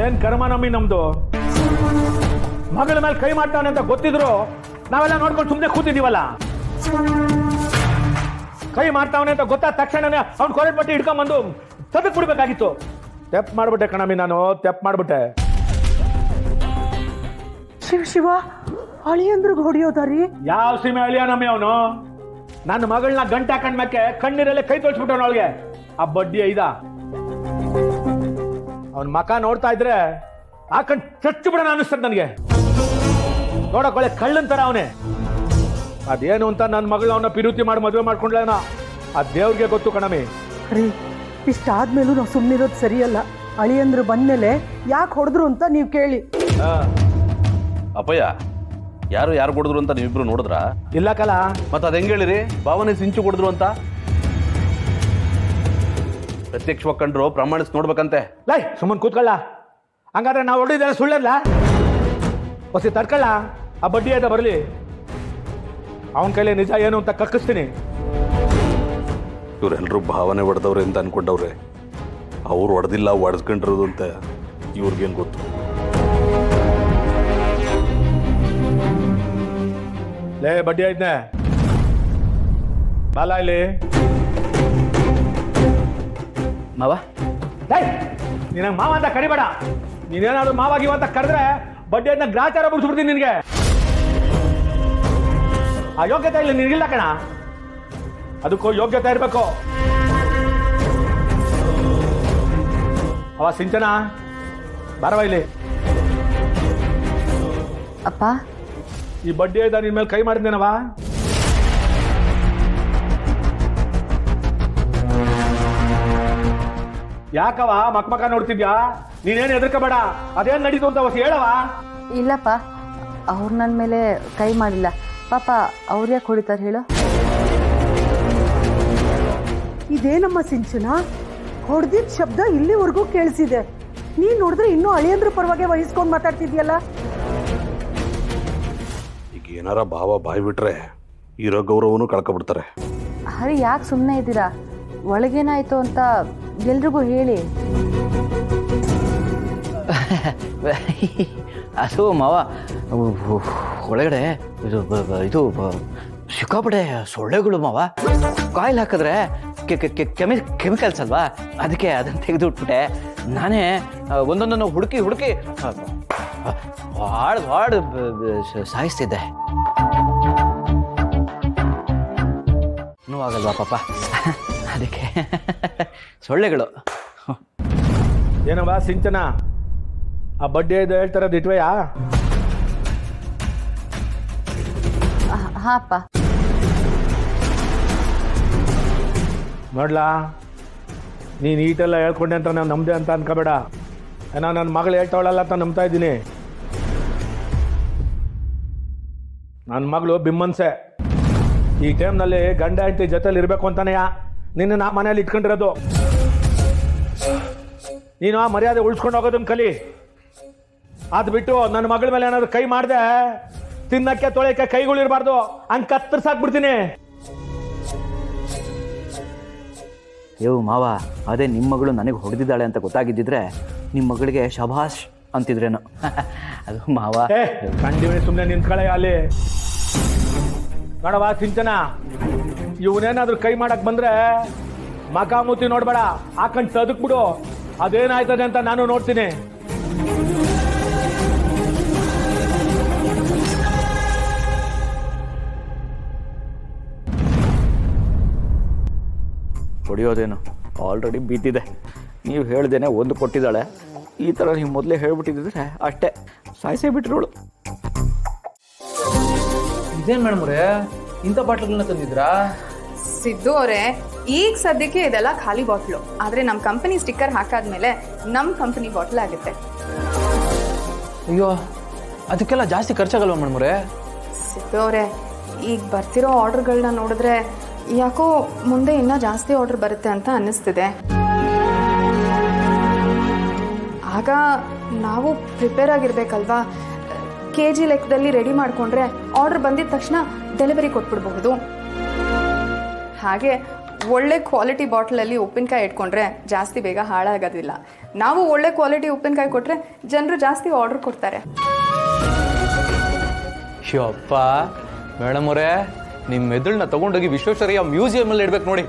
ಏನ್ ಕರ್ಮನಮ್ಮಿ ನಮ್ದು. ಮಗಳ ಮೇಲೆ ಕೈ ಮಾಡ್ತಾನೆ ಅಂತ ಗೊತ್ತಿದ್ರು ನಾವೆಲ್ಲ ನೋಡ್ಕೊಂಡು ಸುಮ್ಮನೆ ಕೂತಿದೀವಲ್ಲ. ಕೈ ಮಾಡ್ತಾವನೆ ಅಂತ ಗೊತ್ತಾದ ತಕ್ಷಣನೇ ಅವ್ನು ಕೊರಟ್ ಬಟ್ಟೆ ಹಿಡ್ಕೊಂಬಂದು ತದಕ್ ಬಿಡ್ಬೇಕಾಗಿತ್ತು. ತೆಪ್ ಮಾಡ್ಬಿಟ್ಟೆ ಕಣಮ್ಮಿ, ನಾನು ತೆಪ್ ಮಾಡ್ಬಿಟ್ಟೆ. ಶಿವ ಶಿವ, ಅಳಿಯಂದ್ರಿಗೆ ಹೊಡಿಯೋದಾರಿ? ಯಾವ ಸೀಮೆ ಅಳಿಯನಮ್ಮಿ ಅವನು? ನನ್ನ ಮಗಳನ್ನ ಗಂಟೆ ಹಾಕೊಂಡ್ಮೇಕೆ ಕಣ್ಣೀರಲ್ಲೇ ಕೈ ತೊಳ್ಸ್ಬಿಟ್ಟವನು ಅವಳಿಗೆ. ಆ ಬಡ್ಡಿ ಐದ ಅವನ್ ಮಕ ನೋಡ್ತಾ ಇದ್ರೆ ಹಾಕೊಂಡ್ ಚಚ್ಚು ಬಿಡೋಣ ಅನಿಸ್ತದ ನನಗೆ. ನೋಡಕ್ ಒಳ್ಳೆ ಕಳ್ಳನ್ ತರ ಅವನೇ. ಅದೇನು ಅಂತ ನನ್ನ ಮಗಳು ಅವನ ಪಿರುತಿ ಮಾಡಿ ಮದುವೆ ಮಾಡ್ಕೊಂಡ್ಲೇನೋ ಆ ದೇವ್ರಿಗೆ ಗೊತ್ತು ಕಣಮಿ. ರೀ, ಇಷ್ಟಾದ್ಮೇಲೂ ನಾವು ಸುಮ್ಮನಿರೋದು ಸರಿಯಲ್ಲ. ಅಳಿಯಂದ್ರು ಬಂದ್ಮೇಲೆ ಯಾಕೆ ಹೊಡೆದ್ರು ಅಂತ ನೀವು ಕೇಳಿ. ಅಪ್ಪಯ್ಯ, ಯಾರು ಕೊಡಿದ್ರು ಅಂತ ನೀವಿಬ್ರು ನೋಡಿದ್ರಾ? ಇಲ್ಲ ಕಲ. ಮತ್ತೆ ಅದ್ ಹೆಂಗ್ ಹೇಳಿರಿ ಭಾವನೆ ಸಿಂಚು ಕೊಡಿದ್ರು ಅಂತ? ಪ್ರತ್ಯಕ್ಷವಾಗಿ ಕಂಡ್ರು ಪ್ರಮಾಣಿಸಿ ನೋಡ್ಬೇಕಂತೆ. ಲೈ ಸುಮ್ಮನೆ ಕೂತ್ಕೊಳ್ಳ. ಹಂಗಾದ್ರೆ ನಾವು ಹೊಡಿದ್ರೆ ಸುಳ್ಳಲ್ಲ. ಹೊಸಿ ತಡ್ಕೊಳ್ಳ, ಆ ಬಡ್ಡಿ ಆಯ್ತಾ ಬರಲಿ. ಅವನ ಕೈಲಿ ನಿಜ ಏನು ಅಂತ ಕಕ್ಕಿಸ್ತೀನಿ. ಇವರೆಲ್ಲರೂ ಭಾವನೆ ಹೊಡೆದವ್ರೆ ಅಂತ ಅನ್ಕೊಂಡವ್ರೆ. ಅವ್ರು ಹೊಡೆದಿಲ್ಲ, ಹೊಡೆದ್ಕೊಂಡಿರೋದು ಅಂತ ಇವ್ರಿಗೇನು ಗೊತ್ತು? ಲೇ ಬಡ್ಡಿ ಆಯ್ತನೆ ಬಾಲ ಇಲ್ಲಿ. ಮಾವ, ನಿನಗೆ ಮಾವ ಅಂತ ಕರಿಬೇಡ. ನೀನೇನಾದ್ರು ಮಾವಾಗಿವ ಅಂತ ಕರೆದ್ರೆ ಬಡ್ಡಿ ಆಯ್ತನ ಗ್ರಾಚಾರ ಬಿಡ್ಸ್ಬಿಡ್ತೀನಿ ನಿನಗೆ. ಆ ಯೋಗ್ಯತೆ ಇಲ್ಲ ನಿನಗಿಲ್ಲ ಕಣ. ಅದಕ್ಕೂ ಯೋಗ್ಯತೆ ಇರಬೇಕು. ಅವ ಸಿಂಚನ ಬಾರವ ಇಲ್ಲಿ. ಅಪ್ಪ, ಈ ಬಡ್ಡಿ ಆಯ್ತಾ ನಿನ್ ಮೇಲೆ ಕೈ ಮಾಡಿದ್ನೇನವ? ಯಾಕವ ಮಕ್ಮಕ ನೋಡ್ತಿದ್ಯಾ? ನೀನೇನು ಹೆದರ್ಕಬೇಡ. ಅದೇನ್ ನಡೀತು ಅಂತ ಅವತ್ತು ಹೇಳವ. ಇಲ್ಲಪ್ಪ, ಅವ್ರು ನನ್ನ ಮೇಲೆ ಕೈ ಮಾಡಿಲ್ಲ. ಪಾಪ ಅವ್ರು ಯಾಕೆ ಹೊಡಿತಾರೆ ಹೇಳು? ಇದೇನಮ್ಮ ಸಿಂಚನ, ಹೊಡೆದಿದ್ದ ಶಬ್ದ ಇಲ್ಲಿವರೆಗೂ ಕೇಳಿಸಿದೆ. ನೀನ್ ನೋಡಿದ್ರೆ ಇನ್ನೂ ಅಳಿಯಂದ್ರ ಪರವಾಗಿ ವಹಿಸ್ಕೊಂಡು ಮಾತಾಡ್ತಿದ್ಯಲ್ಲ. ಈಗ ಏನಾರ ಭಾವ ಬಾಯ್ ಬಿಟ್ರೆ ಇರೋ ಗೌರವನು ಕಳ್ಕೊಬಿಡ್ತಾರೆ. ಹರಿ, ಯಾಕೆ ಸುಮ್ಮನೆ ಇದ್ದೀರಾ? ಒಳಗೇನಾಯ್ತು ಅಂತ ಎಲ್ರಿಗೂ ಹೇಳಿ. ಅದು ಮಾವ, ಒಳಗಡೆ ಇದು ಸಿಕ್ಕಾಪಟ್ಟೆ ಸೊಳ್ಳೆಗಳು ಮಾವ. ಕಾಯಿಲ್ ಹಾಕಿದ್ರೆ ಕೆಮಿಕಲ್ಸ್ ಅಲ್ವಾ, ಅದಕ್ಕೆ ಅದನ್ನು ತೆಗೆದು ಬಿಟ್ಬಿಟ್ಟೆ. ನಾನೇ ಒಂದೊಂದನ್ನು ಹುಡುಕಿ ಹಾಡು ಸಾಯಿಸ್ತಿದ್ದೆ. ನೋವಾಗಲ್ವಾ ಪಾಪ, ಅದಕ್ಕೆ ಸೊಳ್ಳೆಗಳು. ಏನವ ಸಿಂಚನ, ಆ ಬಡ್ಡಿ ಇದು ಹೇಳ್ತಾರದು ಇಟ್ವೆಯಾ? ಹಾ ಅಪ್ಪ. ನೋಡ್ಲಾ, ನೀನು ಈಟೆಲ್ಲ ಹೇಳ್ಕೊಂಡೆ ಅಂತ ನಾನು ನಮ್ದೆ ಅಂತ ಅನ್ಕೋಬೇಡ. ಏನೋ ನನ್ನ ಮಗಳು ಹೇಳ್ತಾವಳಲ್ಲ ಅಂತ ನಂಬ್ತಾ ಇದ್ದೀನಿ. ನನ್ನ ಮಗಳು ಬಿಮ್ಮನ್ಸೆ. ಈ ಟೈಮ್ನಲ್ಲಿ ಗಂಡ ಹೆಂಡತಿ ಜೊತೆಲಿ ಇರಬೇಕು ಅಂತಾನೆಯಾ ನಿನ್ನ ನಾ ಮನೇಲಿ ಇಟ್ಕೊಂಡಿರೋದು. ನೀನು ಆ ಮರ್ಯಾದೆ ಉಳಿಸ್ಕೊಂಡು ಹೋಗೋದನ್ನ ಕಲಿ. ಅದು ಬಿಟ್ಟು ನನ್ನ ಮಗಳ ಮೇಲೆ ಏನಾದ್ರು ಕೈ ಮಾಡಿದೆ, ತಿನ್ನಕ್ಕೆ ತೊಳೆಯಕ್ಕೆ ಕೈಗಳಿರಬಾರ್ದು, ಹಂಗೆ ಕತ್ತರಿಸಾಕ್ಬಿಡ್ತೀನಿ. ಯೋ ಮಾವ, ಅದೇ ನಿಮ್ಮ ಮಗಳು ನನಗೆ ಹೊಡೆದಿದ್ದಾಳೆ ಅಂತ ಗೊತ್ತಾಗಿದ್ದಿದ್ರೆ ನಿಮ್ಮ ಮಗಳಿಗೆ ಶಭಾಷ್ ಅಂತಿದ್ರೇನು. ಅದು ಮಾವ. ಕಂಡಿವೆ ಸುಮ್ಮನೆ ನಿಂತ್ಕಳೆ ಅಲ್ಲಿ. ನೋಡವಾ ಸಿಂಚನ, ಇವನೇನಾದ್ರೂ ಕೈ ಮಾಡಕ್ ಬಂದ್ರೆ ಮಕಾಮೂತಿ ನೋಡ್ಬೇಡ, ಹಾಕೊಂಡ್ ತದಕ್ ಬಿಡು. ಅದೇನಾಯ್ತದೆ ಅಂತ ನಾನು ನೋಡ್ತೀನಿ. ಹೊಡೆಯೋದೇನು ಆಲ್ರೆಡಿ ಬಿದ್ದಿದೆ. ನೀವು ಹೇಳ್ದೇನೆ ಒಂದು ಕೊಟ್ಟಿದ್ದಾಳೆ. ಈ ಥರ ನೀವು ಮೊದಲೇ ಹೇಳ್ಬಿಟ್ಟಿದ್ರೆ ಅಷ್ಟೇ, ಸಾಯಿಸೇ ಬಿಟ್ರೋಳು. ಇದೇನು ಮೇಡಮ್ ಅವರೇ, ಇಂಥ ಬಾಟ್ಲುಗಳನ್ನ ತಂದಿದ್ರಾ? ಸಿದ್ದು ಅವರೇ, ಈಗ ಸದ್ಯಕ್ಕೆ ಇದೆಲ್ಲ ಖಾಲಿ ಬಾಟ್ಲು. ಆದರೆ ನಮ್ಮ ಕಂಪನಿ ಸ್ಟಿಕ್ಕರ್ ಹಾಕಾದ್ಮೇಲೆ ನಮ್ಮ ಕಂಪನಿ ಬಾಟ್ಲ್ ಆಗುತ್ತೆ. ಅಯ್ಯೋ, ಅದಕ್ಕೆಲ್ಲ ಜಾಸ್ತಿ ಖರ್ಚಾಗಲ್ವಾ ಮೇಡಮ್ ಅವರೇ? ಸಿದ್ದು ಅವರೇ, ಈಗ ಬರ್ತಿರೋ ಆರ್ಡರ್ಗಳನ್ನ ನೋಡಿದ್ರೆ ಯಾಕೋ ಮುಂದೆ ಇನ್ನೂ ಜಾಸ್ತಿ ಆರ್ಡರ್ ಬರುತ್ತೆ ಅಂತ ಅನ್ನಿಸ್ತಿದೆ. ಆಗ ನಾವು ಪ್ರಿಪೇರ್ ಆಗಿರ್ಬೇಕಲ್ವಾ? KG ಲೆಕ್ಕದಲ್ಲಿ ರೆಡಿ ಮಾಡಿಕೊಂಡ್ರೆ ಆರ್ಡರ್ ಬಂದಿದ ತಕ್ಷಣ ಡೆಲಿವರಿ ಕೊಟ್ಬಿಡ್ಬಹುದು. ಹಾಗೆ ಒಳ್ಳೆ ಕ್ವಾಲಿಟಿ ಬಾಟ್ಲಲ್ಲಿ ಉಪ್ಪಿನಕಾಯಿ ಇಟ್ಕೊಂಡ್ರೆ ಜಾಸ್ತಿ ಬೇಗ ಹಾಳಾಗೋದಿಲ್ಲ. ನಾವು ಒಳ್ಳೆ ಕ್ವಾಲಿಟಿ ಉಪ್ಪಿನಕಾಯಿ ಕೊಟ್ಟರೆ ಜನರು ಜಾಸ್ತಿ ಆರ್ಡರ್ ಕೊಡ್ತಾರೆ. ಶಿವಪ್ಪ ಮೇಡಮ್ ಅವರೇ, ನಿಮ್ಮ ಮೆದುಳನ್ನ ತಗೊಂಡೋಗಿ ವಿಶ್ವೇಶ್ವರಯ್ಯ ಮ್ಯೂಸಿಯಮಲ್ಲಿ ಇಡ್ಬೇಕು ನೋಡಿ.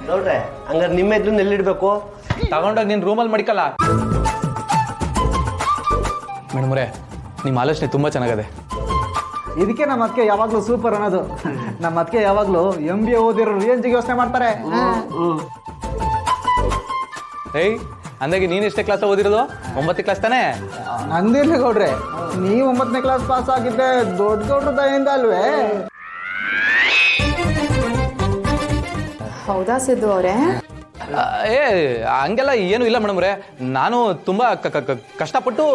ನೋಡ್ರೆ ಹಂಗಾರೆ ನಿಮ್ಮ ಎದುರು ಎಲ್ಲಿಡ್ಬೇಕು? ತಗೊಂಡೋಗಿ ನಿನ್ನ ರೂಮಲ್ಲಿ ಮಡಿಕಲ್ಲ. ಮೇಡಮ್ ಅವರೇ, ನಿಮ್ಮ ಆಲೋಚನೆ ತುಂಬ ಚೆನ್ನಾಗದೆ. ಇದಕ್ಕೆ ನಮ್ಮ ಅದಕ್ಕೆ ಯಾವಾಗಲೂ ಸೂಪರ್ ಅನ್ನೋದು. ನಮ್ಮ ಅದಕ್ಕೆ ಯಾವಾಗಲೂ MBA ಓದಿರೋ ರೇಂಜಿಗೆ ಯೋಚನೆ ಮಾಡ್ತಾರೆ. ಏಯ್, ಅಂದಾಗೆ ನೀನು ಎಷ್ಟೇ ಕ್ಲಾಸ್ ಓದಿರೋದು? 9ನೇ ಕ್ಲಾಸ್ ತಾನೇ? ನಂದಿರ್ಲಿ ಗೌಡ್ರೆ, ನೀವು 9ನೇ ಕ್ಲಾಸ್ ಪಾಸ್ ಆಗಿದ್ದೆ ದೊಡ್ಡ ದೊಡ್ಡ ದಯಿಂದ ಅಲ್ವೇ? ಹೌದಾ ಸಿದ್ದು ಅವರೇ? ಏ ಹಂಗೆಲ್ಲ ಏನು ಇಲ್ಲ ಮೇಡಮ್ ಅವರೇ, ನಾನು ತುಂಬ ಕಷ್ಟಪಟ್ಟು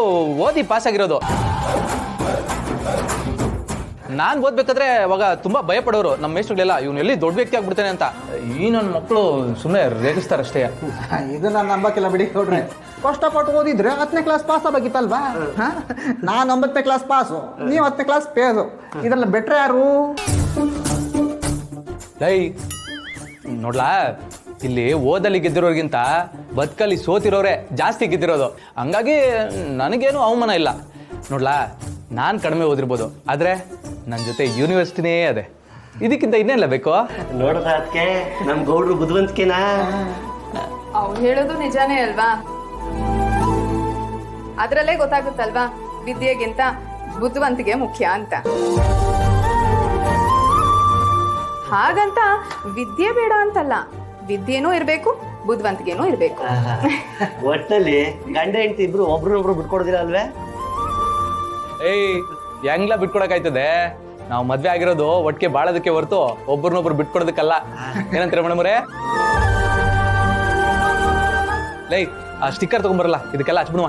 ಓದಿ ಪಾಸ್ ಆಗಿರೋದು. ನಾನು ಓದ್ಬೇಕಾದ್ರೆ ಅವಾಗ ತುಂಬ ಭಯ ಪಡೋರು ನಮ್ಮ ಮೇಷ್ಟ್ರುಗಳೆಲ್ಲ, ಇವನು ಎಲ್ಲಿ ದೊಡ್ಡ ವ್ಯಕ್ತಿ ಆಗ್ಬಿಡ್ತಾನೆ ಅಂತ. ಈ ನನ್ನ ಮಕ್ಕಳು ಸುಮ್ಮನೆ ರೇಗಿಸ್ತಾರಷ್ಟೇ. ಇದು ನಾನು ನಂಬಕ್ಕಿಲ್ಲ ಬಿಡಿ ಗೌಡ್ರೆ. ಕಷ್ಟಪಟ್ಟು ಓದಿದ್ರೆ 10ನೇ ಕ್ಲಾಸ್ ಪಾಸ್ ಆಗಬೇಕಿತ್ತಲ್ವಾ? ನಾನು 9ನೇ ಕ್ಲಾಸ್ ಪಾಸು, ನೀವು 10ನೇ ಕ್ಲಾಸ್ ಪೇಸು. ಇದೆಲ್ಲ ಬೆಟ್ರೆ ಯಾರು? ಲೈ ನೋಡ್ಲಾ, ಇಲ್ಲಿ ಓದಲ್ಲಿ ಗೆದ್ದಿರೋರ್ಗಿಂತ ಬದುಕಲ್ಲಿ ಸೋತಿರೋರೆ ಜಾಸ್ತಿ ಗೆದ್ದಿರೋದು. ಹಂಗಾಗಿ ನನಗೇನು ಅವಮಾನ ಇಲ್ಲ. ನೋಡ್ಲಾ, ನಾನು ಕಡಿಮೆ ಓದಿರ್ಬೋದು, ಆದರೆ ನನ್ನ ಜೊತೆ ಯೂನಿವರ್ಸಿಟಿನೇ ಅದೇ. ಇದಕ್ಕಿಂತ ಇನ್ನೇನಿಲ್ಲ ಬೇಕು? ನೋಡ್ರ ಅದಕ್ಕೆ ನಮ್ ಗೌಡ್ರು ಬುದ್ಧಿವಂತಿಕೆನಾ? ಅವ್ರು ಹೇಳೋದು ನಿಜಾನೇ ಅಲ್ವಾ? ಅದರಲ್ಲೇ ಗೊತ್ತಾಗುತ್ತಲ್ವಾ ವಿದ್ಯೆಗಿಂತ ಬುದ್ಧಿವಂತಿಕೆ ಮುಖ್ಯ ಅಂತ. ಹಾಗಂತ ವಿದ್ಯೆ ಬೇಡ ಅಂತಲ್ಲ, ವಿದ್ಯೆನೂ ಇರಬೇಕು, ಬುದ್ಧಿವಂತಿಕೆನೂ ಇರಬೇಕು. ಒಟ್ಟಿನಲ್ಲಿ ಗಂಡ ಹೆಂಡತಿ ಇಬ್ರು ಒಬ್ರನ್ನೊಬ್ರು ಬಿಟ್ಕೊಡೋದಿಲ್ಲ ಅಲ್ವೇ? ಏಯ್, ಹೆಂಗ್ಲ ಬಿಟ್ಕೊಡಕ್ಕಾಯ್ತದೆ? ನಾವು ಮದ್ವೆ ಆಗಿರೋದು ಒಟ್ಟಿಗೆ ಬಾಳೋದಕ್ಕೆ ಹೊರತು ಒಬ್ಬರನ್ನೊಬ್ರು ಬಿಟ್ಕೊಡೋದಕ್ಕಲ್ಲ. ಏನಂತೀರ ಮೇಡಮ್ ಅವರೇ? ಲೈ, ಆ ಸ್ಟಿಕ್ಕರ್ ತಗೊಂಬರಲ್ಲ, ಇದಕ್ಕೆಲ್ಲ ಹಚ್ಬಿಡುವ.